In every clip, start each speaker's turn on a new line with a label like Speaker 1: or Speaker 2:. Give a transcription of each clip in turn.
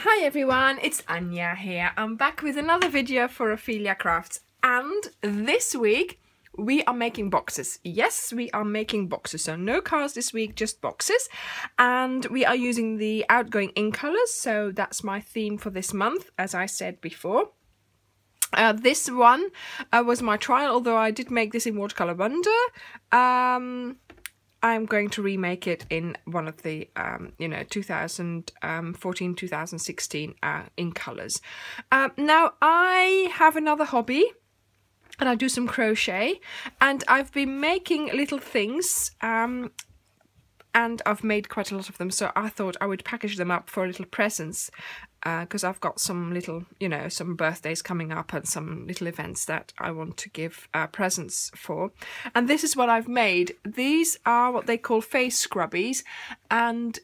Speaker 1: Hi everyone, it's Anja here. I'm back with another video for Ophelia Crafts, and this week we are making boxes. Yes, we are making boxes, so no cards this week, just boxes. And we are using the outgoing ink colors, so that's my theme for this month, as I said before. This one was my trial, although I did make this in watercolor wonder. I'm going to remake it in one of the, 2014-2016 ink colours. Now, I have another hobby, and I do some crochet, and I've been making little things, and I've made quite a lot of them, so I thought I would package them up for little presents, because I've got some little, some birthdays coming up and some little events that I want to give presents for. And this is what I've made. These are what they call face scrubbies, and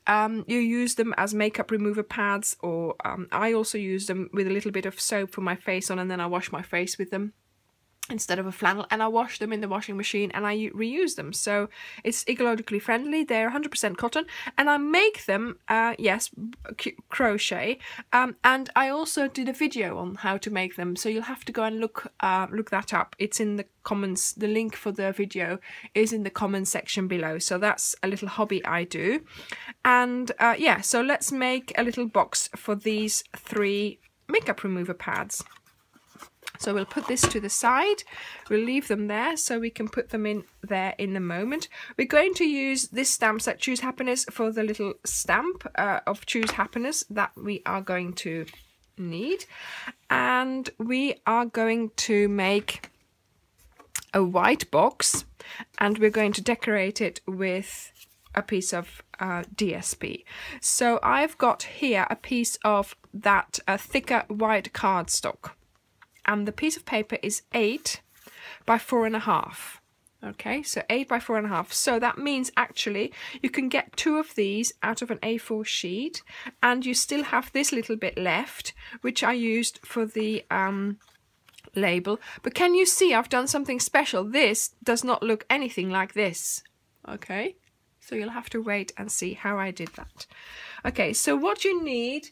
Speaker 1: you use them as makeup remover pads, or I also use them with a little bit of soap for my face on, and then I wash my face with them instead of a flannel, and I wash them in the washing machine and I reuse them. So it's ecologically friendly, they're 100% cotton, and I make them, crochet, and I also did a video on how to make them, so you'll have to go and look that up. It's in the comments, the link for the video is in the comments section below, so that's a little hobby I do. And so let's make a little box for these 3 makeup remover pads. So we'll put this to the side, we'll leave them there so we can put them in there in a moment. We're going to use this stamp set, Choose Happiness, for the little stamp of Choose Happiness that we are going to need. And we are going to make a white box, and we're going to decorate it with a piece of DSP. So I've got here a piece of that thicker white cardstock. And the piece of paper is 8 by 4.5. Okay, so 8 by 4.5. So that means actually you can get 2 of these out of an A4 sheet, and you still have this little bit left, which I used for the label. But can you see I've done something special? This does not look anything like this. Okay, so you'll have to wait and see how I did that. Okay, so what you need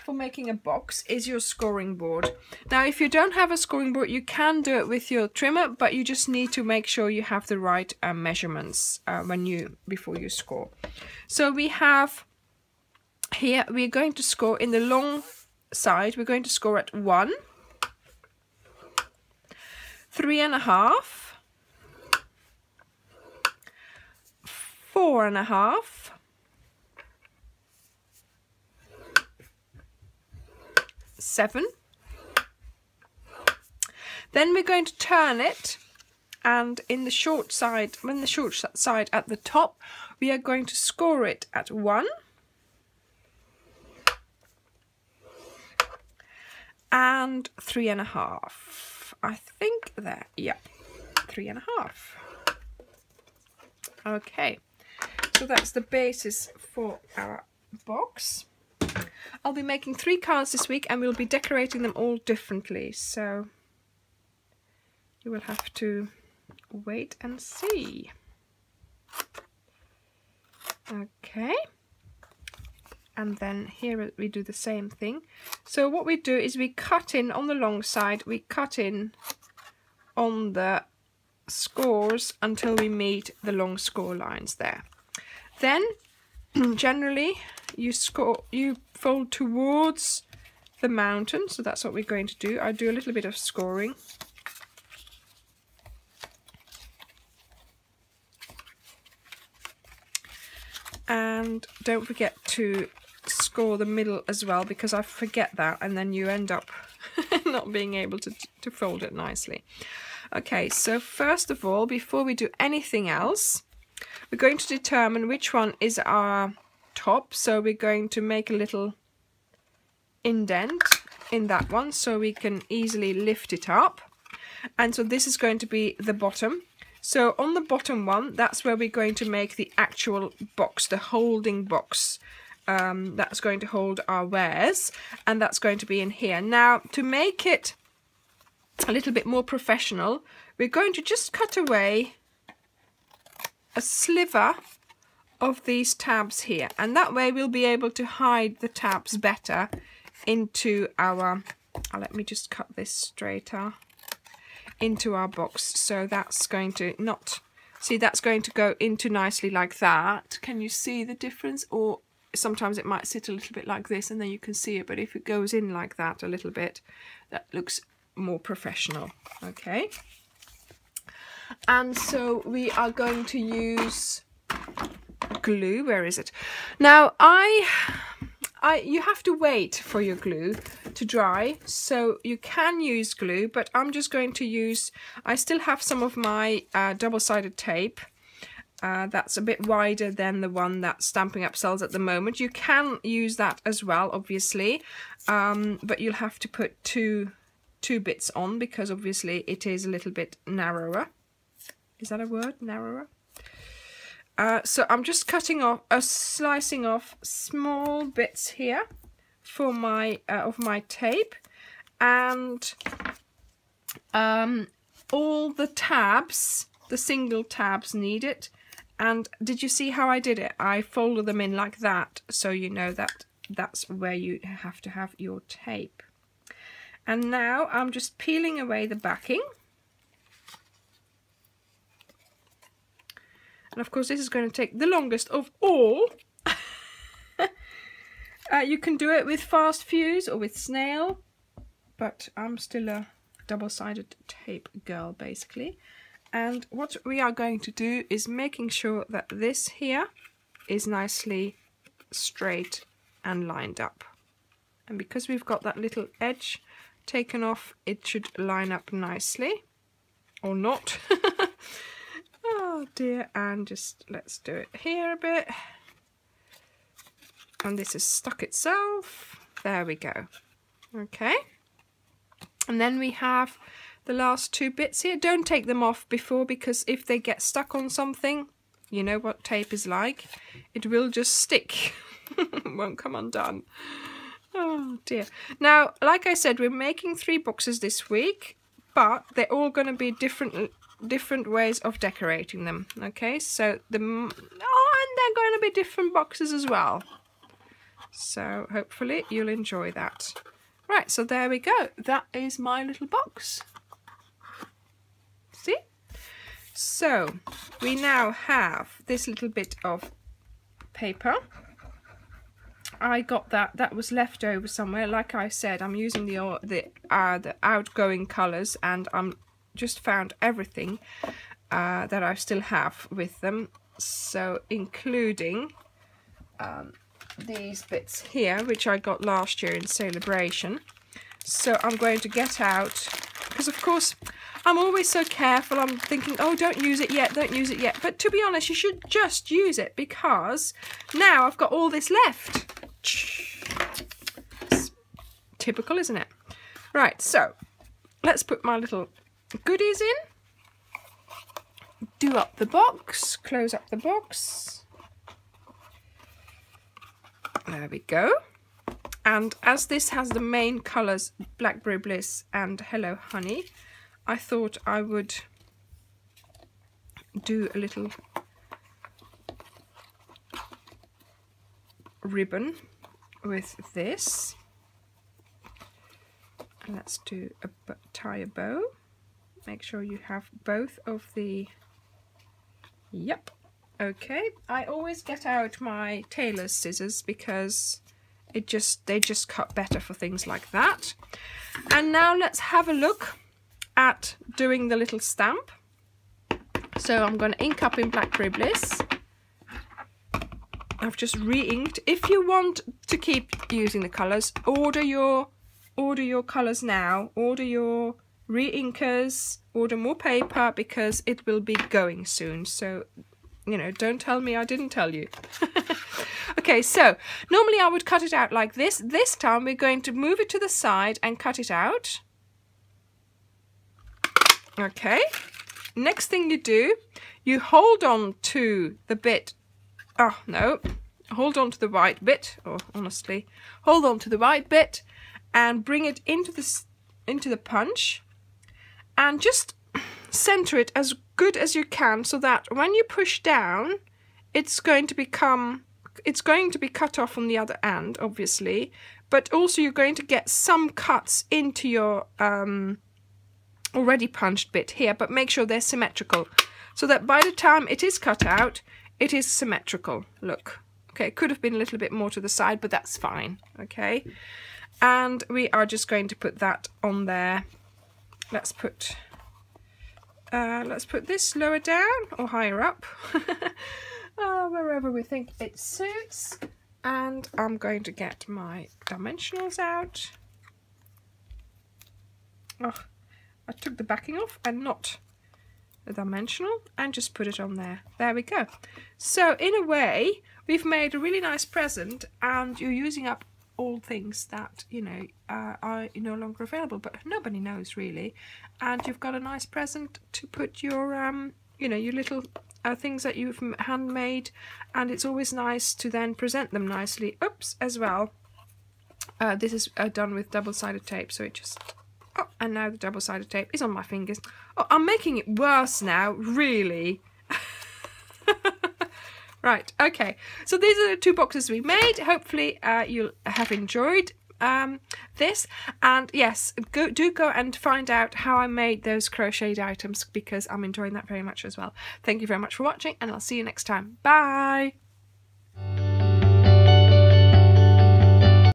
Speaker 1: for making a box is your scoring board. Now, if you don't have a scoring board, you can do it with your trimmer, but you just need to make sure you have the right measurements before you score. So we have here, we're going to score in the long side, we're going to score at 1, 3.5, 4.5, 7. Then we're going to turn it, and in the short side, at the top, we are going to score it at 1 and 3.5. I think there, yeah, 3.5. Okay, so that's the basis for our box. I'll be making 3 cards this week, and we'll be decorating them all differently, so you will have to wait and see. Okay, and then here we do the same thing. So what we do is we cut in on the long side, we cut in on the scores until we meet the long score lines there. Then generally you fold towards the mountain, so that's what we're going to do. I do a little bit of scoring. And don't forget to score the middle as well, because I forget that and then you end up not being able to fold it nicely. Okay, so first of all, before we do anything else, we're going to determine which one is our top. So we're going to make a little indent in that one so we can easily lift it up. And so this is going to be the bottom. So on the bottom one, that's where we're going to make the actual box, the holding box. That's going to hold our wares, and that's going to be in here. Now, to make it a little bit more professional, we're going to just cut away a sliver of these tabs here, and that way we'll be able to hide the tabs better into our, let me just cut this straighter, into our box. So that's going to not, see, that's going to go into nicely like that. Can you see the difference? Or sometimes it might sit a little bit like this and then you can see it, but if it goes in like that a little bit, that looks more professional. Okay. And so we are going to use glue. Where is it? Now you have to wait for your glue to dry, so you can use glue, but I'm just going to use, I still have some of my double-sided tape that's a bit wider than the one that Stampin' Up! Sells at the moment. You can use that as well, obviously, but you'll have to put two bits on because obviously it is a little bit narrower. Is that a word? Narrower? So I'm just cutting off, slicing off small bits here for my of my tape, and all the tabs, the single tabs need it. And did you see how I did it? I folded them in like that, so you know that that's where you have to have your tape. And now I'm just peeling away the backing. And of course this is going to take the longest of all. You can do it with fast fuse or with snail, but I'm still a double-sided tape girl basically. And what we are going to do is making sure that this here is nicely straight and lined up. And because we've got that little edge taken off, it should line up nicely, or not. Oh dear, and just let's do it here a bit. And this is stuck itself. There we go. Okay. And then we have the last two bits here. Don't take them off before, because if they get stuck on something, you know what tape is like. It will just stick. It won't come undone. Oh dear. Now, like I said, we're making 3 boxes this week, but they're all going to be different ways of decorating them. Okay, so and they're going to be different boxes as well. So hopefully you'll enjoy that. Right, so there we go. That is my little box. See? So we now have this little bit of paper. I got that was left over somewhere. Like I said, I'm using the outgoing colours, and I'm just found everything that I still have with them. So including these bits here, which I got last year in Celebration. So I'm going to get out, because of course I'm always so careful. I'm thinking, oh, don't use it yet, don't use it yet. But to be honest, you should just use it, because now I've got all this left. It's typical, isn't it? Right, so let's put my little goodies in. Do up the box, close up the box. There we go. And as this has the main colours, Blackberry Bliss and Hello Honey, I thought I would do a little ribbon with this. Let's do tie a bow. Make sure you have both of the, yep, okay. I always get out my tailor's scissors because they just cut better for things like that. And now let's have a look at doing the little stamp. So I'm going to ink up in Blackberry Bliss. I've just re-inked. If you want to keep using the colours, order your colours now. Order your re-inkers, order more paper, because it will be going soon. So, you know, don't tell me I didn't tell you. Okay, so normally I would cut it out like this. This time we're going to move it to the side and cut it out. Okay. Next thing you do, you hold on to the bit. Oh, no. Hold on to the white bit, or honestly, hold on to the white bit and bring it into the punch, and just center it as good as you can, so that when you push down, it's going to become it's going to be cut off on the other end, obviously, but also you're going to get some cuts into your already punched bit here, but make sure they're symmetrical so that by the time it is cut out, it is symmetrical. Look, okay, it could have been a little bit more to the side, but that's fine, okay? And we are just going to put that on there. Let's put this lower down or higher up, wherever we think it suits. And I'm going to get my dimensionals out. Oh, I took the backing off and not the dimensional, and just put it on there. There we go. So in a way, we've made a really nice present, and you're using up all things that, you know, are no longer available, but nobody knows really. And you've got a nice present to put your, you know, your little things that you've handmade, and it's always nice to then present them nicely. Oops, as well. This is done with double-sided tape, so it just... Oh, and now the double-sided tape is on my fingers. Oh, I'm making it worse now, really. Right, okay. So these are the 2 boxes we made. Hopefully you'll have enjoyed this. And yes, do go and find out how I made those crocheted items, because I'm enjoying that very much as well. Thank you very much for watching, and I'll see you next time. Bye!